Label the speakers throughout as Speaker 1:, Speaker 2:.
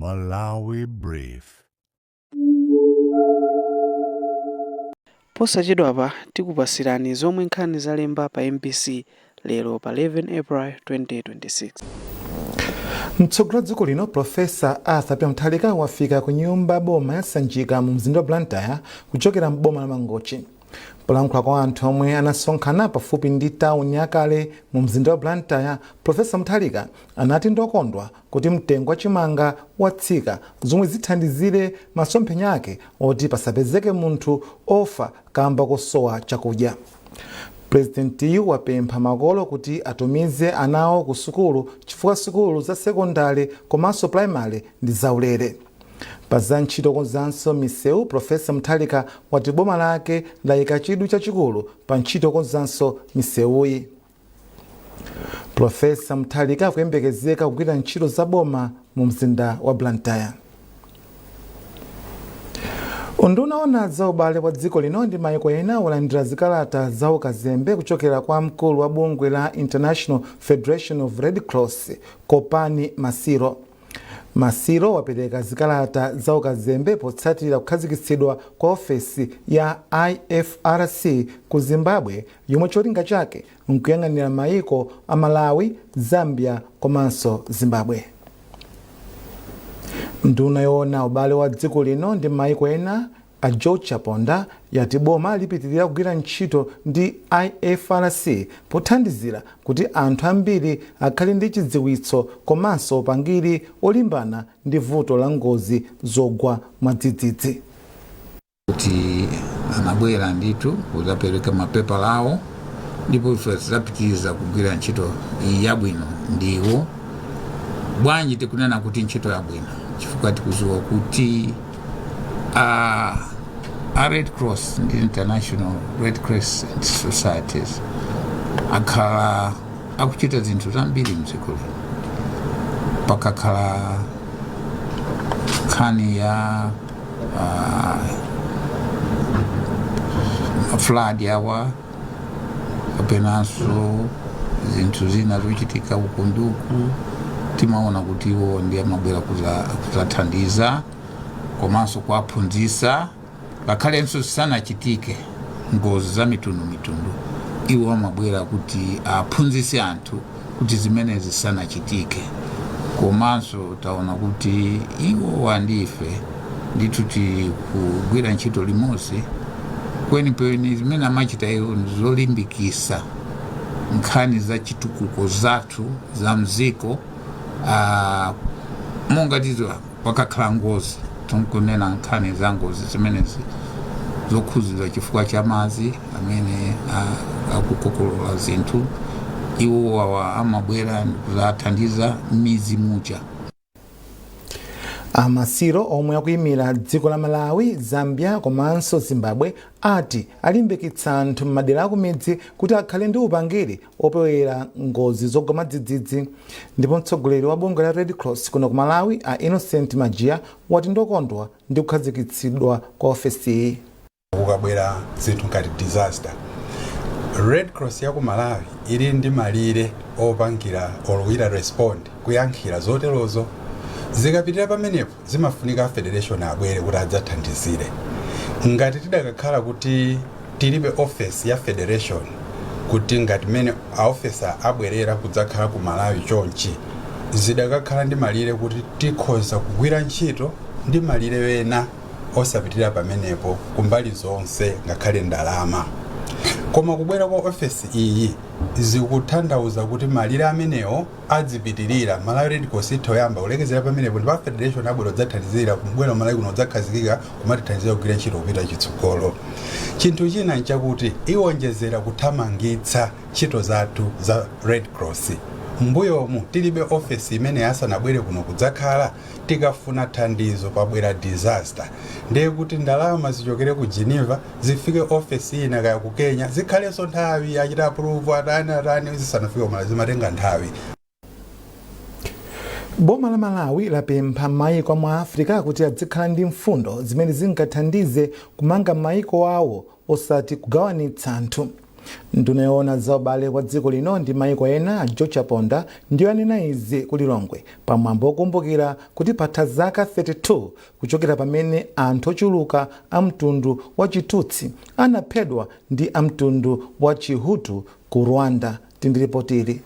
Speaker 1: Malawi Brief.
Speaker 2: Posachedwapa tikupasirani zomwe nkhani zalemba pa MBC lero pa 11 April 2026.
Speaker 3: Mtsogoleri wa dziko lino Profesa Arthur Peter Mutharika wafika ku nyumba boma ya Sanjika mu mzinda wa Blantyre kuchokera mboma la Mangochi. Polankhula kwa anthu omwe anasonkhana pafupi ndi tawuni yakale mu mzinda wa Blantyre, Profesa Mutharika anati ndokondwa kuti mtengo wa chimanga watsika zomwe zithandizire masomphenya ake oti munthu ofa kamba kosowa chakudya. Presidenti wapempha makolo kuti atumize anawo ku sukulu chifukwa sukulu za sekondari komanso primary ndi zaulere. Pa za ntchito konzanso misewu, Profesa Mutharika wati boma lake layika chidwi chachikulu pa ntchito konzanso misewuyi. Profesa Mutharika akuyembekezeka kugwira ntchito za boma mu mzinda wa Blantyre. Unduna wa za ubale wa dziko lino ndi mayiko ena walandira zikalata za ukazembe kuchokera kwa mkulu wa bungwe la International Federation of Red Cross Kopani Masiro. Masiro wapereka zikalata za ukazembe potsatira kukhazikitsidwa kwa ofesi ya IFRC ku Zimbabwe yomwe cholinga chake nkuyang'anira mayiko a Malawi, Zambia komanso Zimbabwe. Nduna yoona ubale wa dziko lino ndi mayiko ena a George Chaponda yati boma lipitirira kugwira ntchito ndi IFRC pothandizira kuti anthu ambiri akhale ndi chidziwitso komanso upangiri olimbana ndi vuto la ngozi zogwa mwadzidzidzi.
Speaker 4: Kuti anabwera nditu kuzapereka mapepa lawo ndipo ife zapitiriza kugwira ntchito yabwino ndiwo. Bwanji tikunena kuti ntchito yabwino chifukwa tikuziwa kuti a Red Cross and International Red Crescent Societies akhala akuchita zinthu zambiri mdziko lino. Pakakhala nkhani ya flood yawa kapenanso zinthu zina zochitika ukunduku, timaona kuti iwo ndi amabwera kuzathandiza komanso kuwaphunzitsa ngakhalenso zisanachitike ngozi za mitundu iwo amabwera kuti aphunzitse anthu kuti zimene zisanachitike. Komanso taona kuti iwo wandife ndithu tikugwira ntchito limodzi kwenikweni zimene amachita iwo zolimbikitsa nkhani za chitukuko zathu za mziko. Monga tizo pakakhala ngozi tikunena nkhani za ngozi zimenezi zokhuzidwa chifukwa cha madzi amene akukokolola zinthu, iwo amabwera kuzathandiza midzi muja.
Speaker 3: Masiro omwe akuyimira dziko la Malawi, Zambia komanso Zimbabwe ati alimbikitsa anthu m'madera akumidzi kuti akhale ndi upangiri opewera ngozi zogwa mwadzidzidzi. Ndipo mtsogoleri wa bungwe la Red Cross kuno ku Malawi a Innocent Majia wati ndokondwa ndi kukhazikitsidwa kwa ofesi iyi.
Speaker 5: Kukabwera zinthu ngati disaster, Red Cross ya ku Malawi ili ndi malire opangira olwira respond kuyankhira zoterozo. Zikapitira pamenepo zimafunika federation abwere kuti adzathandizire. Ngati tidakakhala kuti tilibe office ya federation kuti ngati mene officer abwerera kudzakhala ku Malawi chonchi, zidakakhala ndi malire kuti tikhoza kugwira ntchito ndi malire wena osapitira pamenepo kumbali zonse ngakhale ndalama. Koma kubwera kwa office iyi zikutanthauza kuti malire amenewo adzipitirira. Malawi Red Cross itoyamba ulekezera pamenepo ndi pa federation abwera kudzathandizira kubwera Malawi kuno udzakhazikika kumatithandizira kugwira ntchito kupita chitsogolo. Chinthu china nchakuti iwonjezera kuthamangitsa ntchito zathu za Red Cross. Mbuyomu tilibe office imene yasanabwere kuno kudzakhala tikafuna thandizo pabwera disaster. Ndiye kuti ndalama zichokere ku Geneva zifike office ina kaya ku Kenya zikhalenso nthawi achita approve atani zisanafike Malawi zimatenga nthawi.
Speaker 3: Boma la Malawi lapempha mayiko mwa Afrika kuti adzikhala ndi mfundo zimene zingathandize kumanga mayiko awo osati kugawanitsa anthu. nduna yoona za ubale kwa dziko lino ndi maiko ena a George Aponda ndiyo anena izi ku Lilongwe pamwambo wokumbukira kuti patha zaka 32 kuchokera pamene anthu ochuluka a mtundu wa Chitutsi anaphedwa ndi a mtundu wa Chihutu ku Rwanda. Tindiripotiri.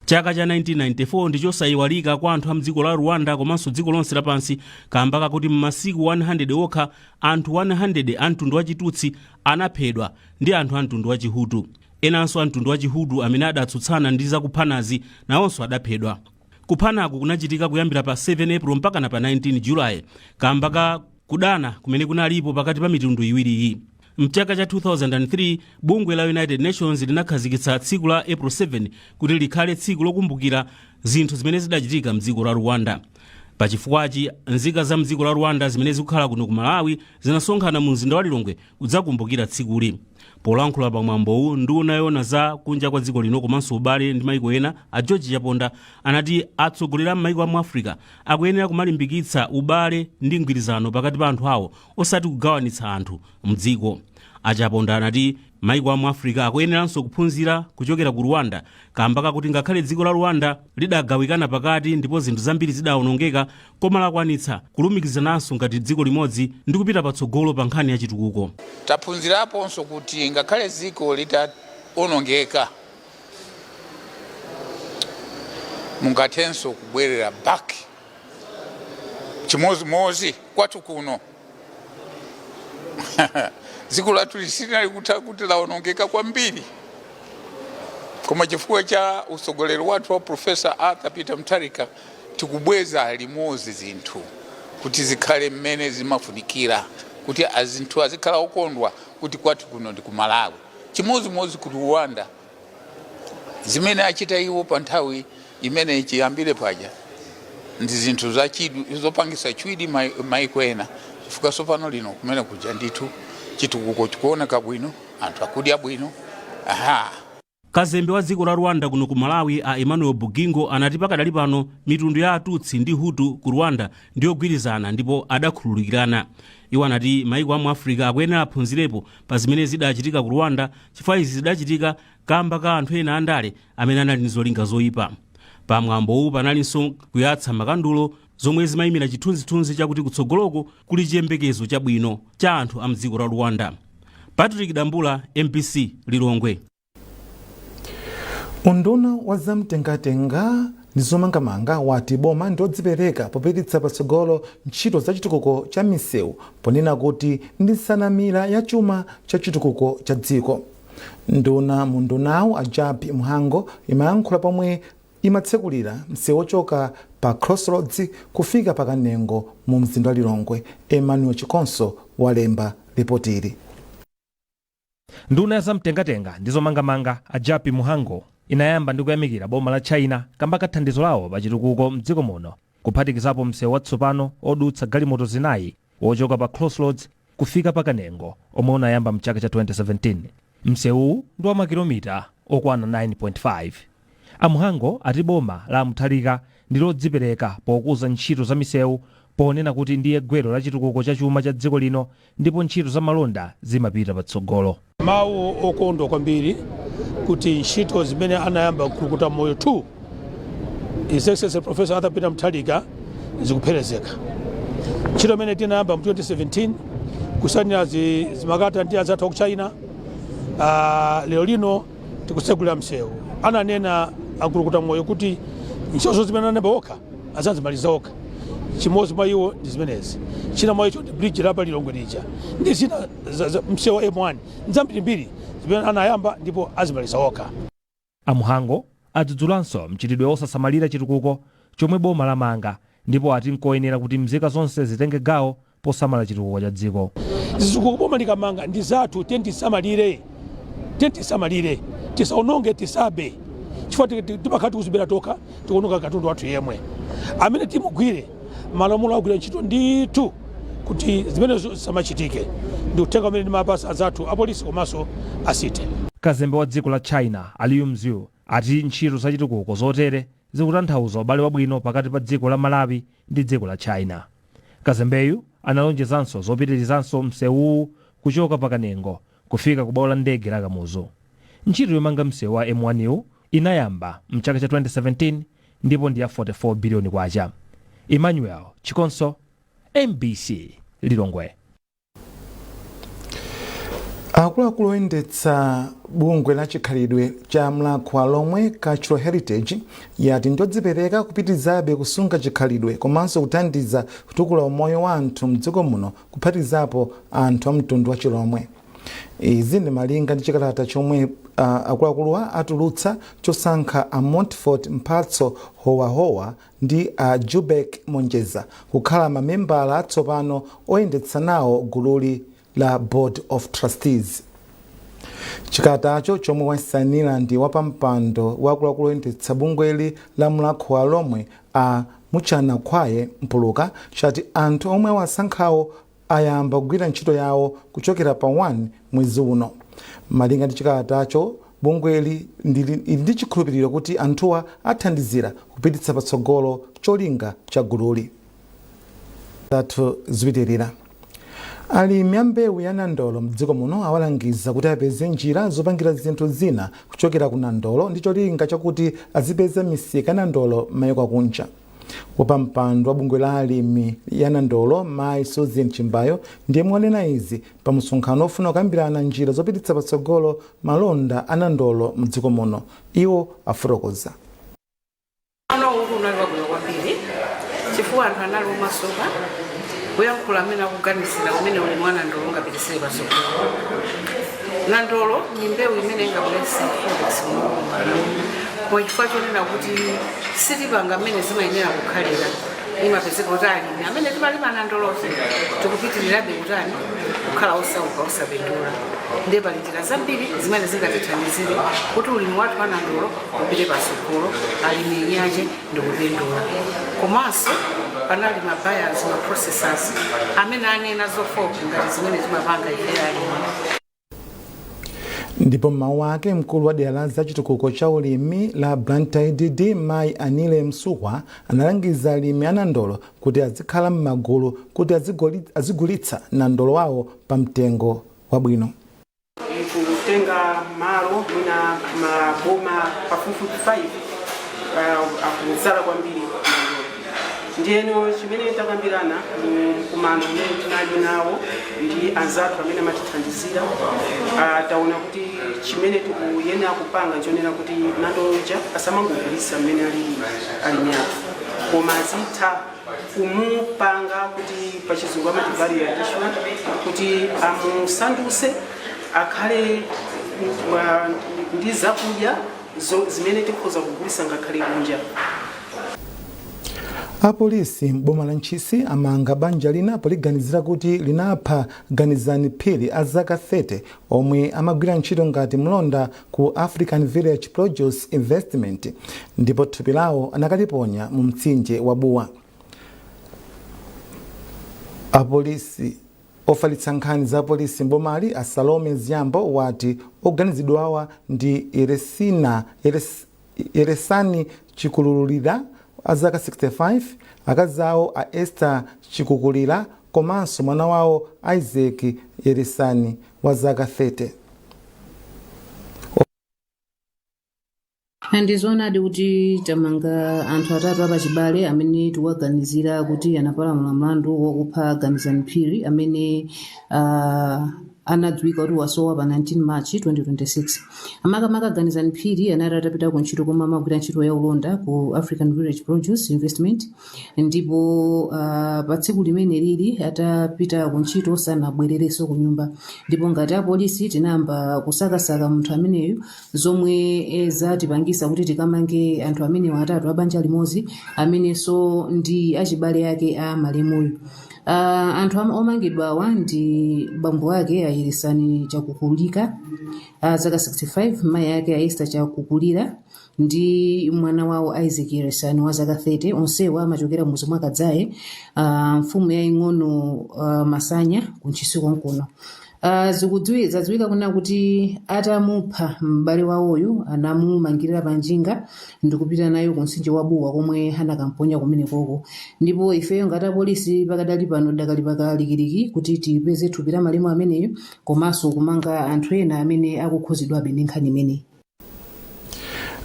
Speaker 6: Chaka cha 1994 ndicho sayiwalika kwa anthu a mdziko la Rwanda komanso dziko lonse lapansi kamba kakuti m'masiku 100 okha anthu 100 a mtundu wa Chitutsi anaphedwa ndi anthu a mtundu wa Chihutu. Enanso a mtundu wa Chihutu amene adatsutsana ndi zakuphanazi nawonso adaphedwa. Kuphanaku kunachitika kuyambira pa 7 April mpaka na pa 19 July kamba ka kudana kumene kunalipo pakati pa mitundu iwiri iyi. Mchaka cha 2003 bungwe la United Nations linakhazikitsa tsiku la April 7 kuti likhale tsiku lokumbukira zinthu zimene zidachitika mdziko la Rwanda. Pachifukwachi nzika za mdziko la Rwanda zimene zikukhala kuno ku Malawi zinasonkhana mu mzinda wa Lilongwe kudzakumbukira tsikuli. Polankhula pamwambowu nduna yoona za kunja kwa dziko lino komanso ubale ndi maiko ena a George Aponda anati atsogoleri a maiko a mu Africa akuyenera kumalimbikitsa ubale ndi mgwirizano pakati pa anthu awo osati kugawanitsa anthu mdziko. Aponda anati maiko a mu Africa akuyeneranso kuphunzira kuchokera ku Rwanda kamba kakuti ngakhale dziko la Rwanda lidagawikana pakati ndipo zinthu zambiri zidawonongeka koma lakwanitsa kulumikizananso ngati dziko limodzi ndi kupita patsogolo pa nkhani ya chitukuko.
Speaker 4: Taphunziraponso kuti ngakhale dziko litawonongeka mungathenso kubwerera back chimozimozi kwathu kuno. Dziko lathu lisinali kuti lawonongeka kwambiri koma chifukwa cha utsogoleri wathu wa Professor Arthur Peter Mutharika tikubweza limodzi zinthu kuti zikhale mmene zimafunikira kuti azinthu azikhala okondwa kuti kwathu kuno ndi ku Malawi. Chimozimozi ku Rwanda zimene achita iwo pa nthawi imene chiyambire paja ndi zinthu zopangisa chwidi maiko ena chifukwa sopano lino kumene kuja ndithu chitukuko chikuoneka bwino anthu akudya bwino.
Speaker 6: Kazembe wa dziko la Rwanda kuno ku Malawi a Emmanuel Bugingo anati pakadali pano mitundu ya Tutsi ndi Hutu ku Rwanda ndiyogwirizana ndipo adakhululukirana. Iwo anati maiko a mu Africa akuyenera aphunzirepo pa zimene zidachitika ku Rwanda chifukwa izi zidachitika kamba ka anthu ena andale amene anali ndi zolinga zoyipa. Pamwambowu panalinso kuyatsa makandulo zomwe zimayimira chithunzithunzi chakuti kutsogoloko kuli chiyembekezo chabwino cha anthu a mdziko la Rwanda. Patrick Dambula, MPC, Lilongwe.
Speaker 3: Unduna wa zamtengatenga ndi zomangamanga wati boma ndiodzipereka popititsa patsogolo ntchito za chitukuko cha misewu ponena kuti ndi nsanamira ya chuma cha chitukuko cha dziko. Nduna mundunawu Ajapi Muhango imayankhula pomwe imatsekulira msewu ochoka pa Crossroads kufika pa Kanengo mu mzinda wa Lilongwe. Emmanuel Chikonso walemba ripotiri.
Speaker 7: Nduna ya zamtengatenga ndi zomangamanga Ajapi Muhango inayamba ndi kuyamikira boma la China kamba ka thandizo lawo pa chitukuko mdziko muno kuphatikizapo msewu watsopano odutsa galimoto zinayi wochoka pa Crossroads kufika pa Kanengo omwe unayamba mchaka cha 2017. Msewu ndi wa makilomita okwana 9.5. Amuhango ati boma la Mutharika ndi lodzipereka pokuza ntchito za misewu ponena kuti ndiye gwero la chitukuko cha chuma cha dziko lino ndipo ntchito za malonda zimapita patsogolo.
Speaker 8: Mawu okondwa kwambiri kuti ntchito zimene anayamba kukuta moyo 2 His Excellency Professor Arthur Peter Mutharika zikupherezeka. Ntchito imene tinayamba mu 2017 kusanira zimakata ndi azathu ku China lero lino tikusegulira msewu. Ananena akukuta moyo kuti ntchito zimene anayamba okha azazimaliza okha. Chimozi mwa iwo ndi zimenezi. China mwa icho ndi bridge la Lilongwe lija. Ndi zina msewu M1 nzambirimbiri zimene anayamba ndipo azimaliza okha.
Speaker 7: Amuhango adzudzulanso mchitidwe osasamalira chitukuko chomwe boma lamanga ndipo ati nkoyenera kuti mzika zonse zitenge gawo posamala chitukuko cha dziko.
Speaker 8: Zitukuko boma likamanga ndi zathu tentisamalire tisaononge tisabe chifukwa timakati kuzibera toka tikuononga katundu wathu yemwe amene timugwire malamulo agwira ntchito ndithu kuti zimene samachitike ndi kutenga amene mapasa azathu apolisi komanso asite.
Speaker 7: Kazembe wa dziko la China Liu Mziu ati ntchito za chitukuko zotere zikutanthauza ubale wabwino pakati pa dziko la Malawi ndi dziko la China. Kazembeyu analonjezanso zopitirizanso msewu kuchoka pakanengo kufika ku bwalo la ndege la Kamuzu. Ntchito yomanga msewu wa M1U inayamba mchaka cha 2017 ndipo ndi ya 44 biliyoni kwacha. Emmanuel Chikonso, MBC Lilongwe.
Speaker 3: akuluakulu oyendetsa bungwe la chikhalidwe cha mlakhwa lomwe Cultural Heritage yati ndodzipereka kupitirizabe kusunga chikhalidwe komanso kuthandiza kutukula umoyo wa anthu mdziko muno kuphatikizapo anthu a mtundu wa Chilomwe. Izi ndi malinga ndi chikalata chomwe akuluakuluwa atulutsa chosankha a Montfort Mphatso Howahowa ndi a Jubek Monjeza kukhala mamembala atsopano oyendetsa nawo gululi la Board of Trustees. Chikalatacho chomwe wasanira ndi wapampando wakuluakulu oyendetsa bungweli la mlakhwa lomwe a Muchana Khwaye Mpuluka chati anthu omwe wasankhawo ayamba kugwira ntchito yawo kuchokera pa 1 mwezi uno. Malinga ndi chikalatacho bungweli ndi chikhulupiriro kuti anthuwa athandizira kupititsa patsogolo cholinga cha gululi. Zathu zipitirira. Alimi a mbewu ya nandolo mdziko muno awalangiza kuti apeze njira zopangira zinthu zina kuchokera ku nandolo ndi cholinga chakuti azipeza misika nandolo m'mayiko akunja. Wapampando wa bungwe la alimi ya nandolo Mai Susan Chimbayo ndiye mwanena izi pa msonkhano ofuna kukambirana njira zopititsa patsogolo malonda a nandolo mdziko muno. Iwo afotokoza.
Speaker 9: Chifukwa anthu anali omasuka kuyankhula amene akuganizira umene uli mwa nandolo ungapitisire patsogolo. Nandolo ni mbewu imene ingabweretse forex kwa chifukwa chonena kuti sitipanga amene zimayenera kukhalira imapezeka kuti alimi amene timalima nandolofe tikupitirirabe kutani kukhala osauka osapindula. Ndiye pali njira zambiri zimene zingatithandizire kuti ulimi wathu wa nandolo upite patsogolo, alimi enyache ndi kupindula. Komanso panali mabuyers ma processors amene anena zofoka ngati zimene timapanga ife alimi.
Speaker 3: Ndipo mawu ake mkulu wa dera la zachitukuko cha ulimi la Blantyre DD Mai Anile Msukwa analangiza alimi a nandolo kuti azikhala m'magulu kuti azigulitsa nandolo wawo pa mtengo wabwino.
Speaker 10: Kutenga malo mwina maboma pafupifupi 5 akuzala kwambiri ndiyeno chimene takambirana kumano mmene tinali nawo ndi anzathu amene amatithandizira taona kuti chimene tikuyenera kupanga chonena kuti nandoloja asamangogulitsa mmene alimi athu koma azitha kumupanga kuti pachizungu amati value addition kuti amusanduse akhale ndi zakudya zimene tikhoza kugulitsa ngakhale kunja.
Speaker 3: Apolisi m'boma la Ntchisi amanga banja lina poliganizira kuti linapha Ganizani Phiri a zaka 30 omwe amagwira ntchito ngati mlonda ku African Village Produce Investment ndipo thupi lawo anakaliponya mu mtsinje wa Buwa. Apolisi ofalitsa nkhani za polisi mbomali a Salome Ziambo wati oganizidwawa ndi Eresani Chikululira azaka 65, akazawo a Esther Chikukulira komanso mwana wawo Isaac Eresani wa zaka 30.
Speaker 11: Andizonadi kuti tamanga anthu atatu apachibale amene tikuwaganizira kuti anapalamula mlandu wakupha Ganizani Phiri amene anadziwika kuti wasowa pa 19 March 2026. Amakamaka Ganizani Phiri anali atapita ku ntchito koma amagwira ntchito ya ulonda ku African Village Produce Investment ndipo pa tsiku limene lili atapita ku ntchito sanabwererenso ku nyumba ndipo ngati apolisi tinayamba kusakasaka munthu ameneyo zomwe zatipangisa kuti tikamange anthu amenewo atatu abanja limodzi amenenso ndi achibale yake a malemuyo. Anthu omangidwawa ndi bambo wake Eresani Chakukulika zaka 65, mai yake Esther Chakukulira ndi mwana wawo Isaac Eresani wa zaka 30 onsewa amachokera muzi mwa Kadzaye mfumu yaing'ono Masanya ku Ntchisi konkuno. zadziwika kunena kuti atamupha m'bale wawoyu anamumangirira panjinga ndikupita nayo ku mtsinje wa Buwa komwe anakamponya kumenekoko. Ndipo ifeyo ngati apolisi pakadali pano dakali pakalikiliki kuti tipeze thupi la malemu ameneyo komanso kumanga anthu ena amene akukhuzidwabe ndi nkhani imeneyi.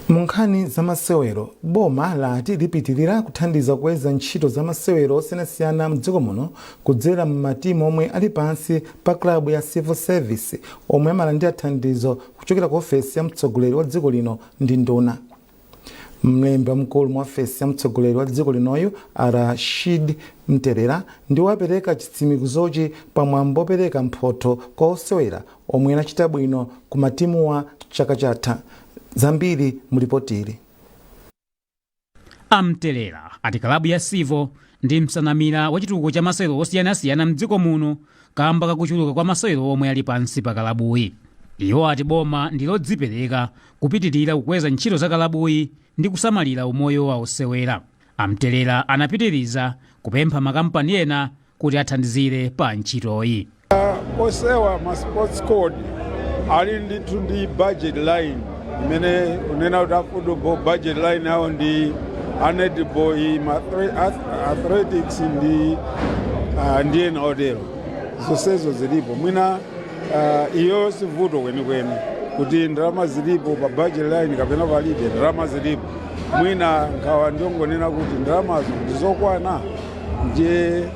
Speaker 3: Mu nkhani za masewero, boma lati lipitirira kuthandiza kukweza ntchito za masewero osiyanasiyana mdziko muno kudzera m'matimu omwe ali pansi pa klabu ya civil service omwe amalandira thandizo kuchokera ku ofesi ya mtsogoleri wa dziko lino ndi nduna. Mlembi wamkulu mu ofesi ya mtsogoleri wa dziko linoyu Rashid Mterera ndi wapereka chitsimikizochi pamwambo opereka mphotho kwa osewera omwe anachita bwino ku matimuwa chaka chatha. Zambiri mulipotiri.
Speaker 12: Amterera ati klabu ya Civil ndi msanamira wa chitukuko cha masewero osiyanasiyana mdziko muno kamba kakuchuluka kwa masewero omwe ali pansi pa kalabuyi. Iwo ati boma ndi lodzipereka kupitirira kukweza ntchito za kalabuyi ndi kusamalira umoyo wa osewera. Amterera anapitiriza kupempha makampani ena kuti athandizire pa ntchitoyi.
Speaker 13: Osewa ma sports code ali ndithu ndi budget line imene unena kuti football budget line yawo ndi netball, athletics ndi ena otero. Zonsezo zilipo mwina iyo sivuto kwenikweni kuti ndalama zilipo pa budget line kapena palibe ndalama zilipo. Mwina nkhawa ndiongonena kuti ndalamazo ndizokwana ndiye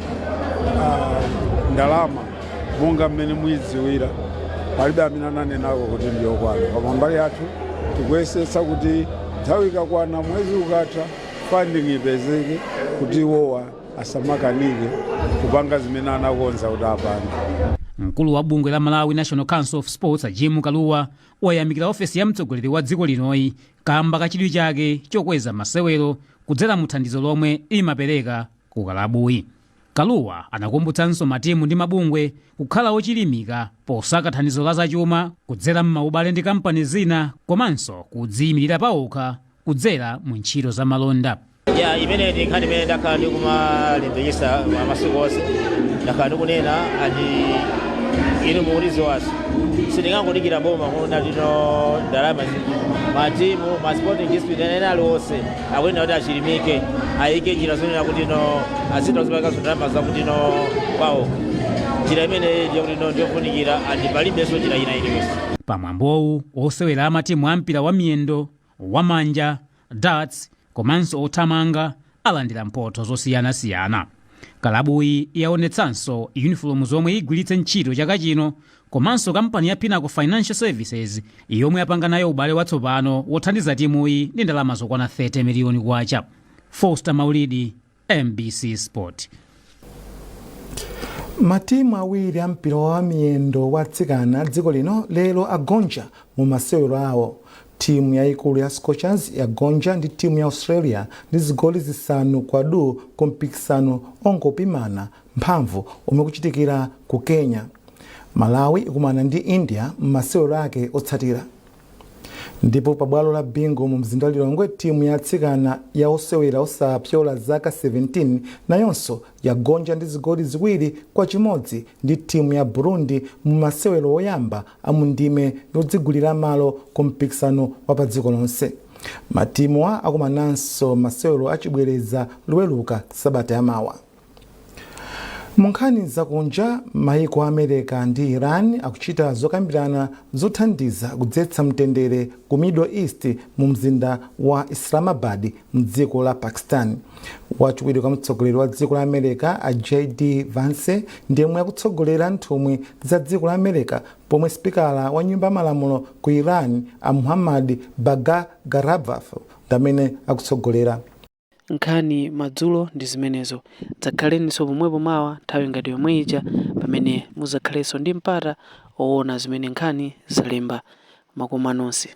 Speaker 13: ndalama monga mmene muyidziwira palibe amene ananenako kuti ndiyokwana. Koma mbali yathu tikuyesetsa kuti nthawi ikakwana mwezi ukatha funding ipezeke kuti iwowa asamakanike kupanga zimene anakonza kuti apange.
Speaker 12: Mkulu wa bungwe la Malawi National Council of Sports Jim Kaluwa wayamikira ofesi ya mtsogoleri wa dziko linoyi kamba kachidwi chake chokweza masewero kudzera mu thandizo lomwe imapereka ku kalabuyi. Kaluwa anakumbutsanso matimu ndi mabungwe kukhala ochilimika posaka thandizo la zachuma kudzera m'maubale ndi kampani zina komanso kudziyimirira pawokha kudzera mu ntchito za malonda.
Speaker 14: Imene ndi nkhani imene ndakhala ndikumalimbikitsa masiku onse. Ndakhala ndikunena ati inu muulizi waso sindingangodikira boma kuona lino ndalama matimu ma sporting district ena aliwonse akwenda kuti achilimike ayike njira zonena kuti azita zipaka ndalama zakuti kwawo njira imene ndiyo ndiyofunikira andi palibenso njira ina iliyonse.
Speaker 12: Pamwambowu osewera amatimu ampira wa miyendo, wamanja, darts komanso othamanga alandira mphotho zosiyanasiyana. Kalabuyi yaonetsanso uniform zomwe igwiritse ntchito chaka chino komanso kampani ya Pinnacle Financial Services yomwe yapanga nayo ubale watsopano wothandiza timuyi ndi ndalama zokwana 30 miliyoni kwacha. Foster Maulidi, MBC Sport.
Speaker 3: Matimu awiri ampira wa miyendo watsikana dziko lino lero agonja mu masewero awo. Timu yaikulu ya Scorchers yagonja ndi timu ya Australia ndi zigoli zisanu kwa du ku mpikisano ongopimana mphamvu omwe kuchitikira ku Kenya. Malawi ikumana ndi India m'masewero ake otsatira. Ndipo pabwalo la bingo mu mzinda wa Lilongwe timu ya atsikana ya osewera osapyola zaka 17 nayonso yagonja ndi zigoli ziwiri kwa chimodzi ndi timu ya Burundi mu masewero oyamba amundime yodzigulira malo ku mpikisano wa pa dziko lonse. Matimuwa akumananso masewero achibwereza loweruka sabata yamawa. Munkhani zakunja maiko a America ndi Iran akuchita zokambirana zothandiza kudzetsa mtendere ku Middle East mu mzinda wa Islamabad mdziko la Pakistan. Wachiwiri kwa mtsogoleri wa dziko la America a J.D. Vance ndiye akutsogolera nthumwi za dziko la America pomwe spikala wa nyumba malamulo ku Iran a Muhammad Bagher Gharibaf ndamene akutsogolera.
Speaker 2: Nkhani madzulo ndi zimenezo. Dzakhalenso pomwepo mawa nthawi ngati yomwe ija pamene muzakhaleso ndi mpata oona zimene nkhani zalemba. Makoma nonse.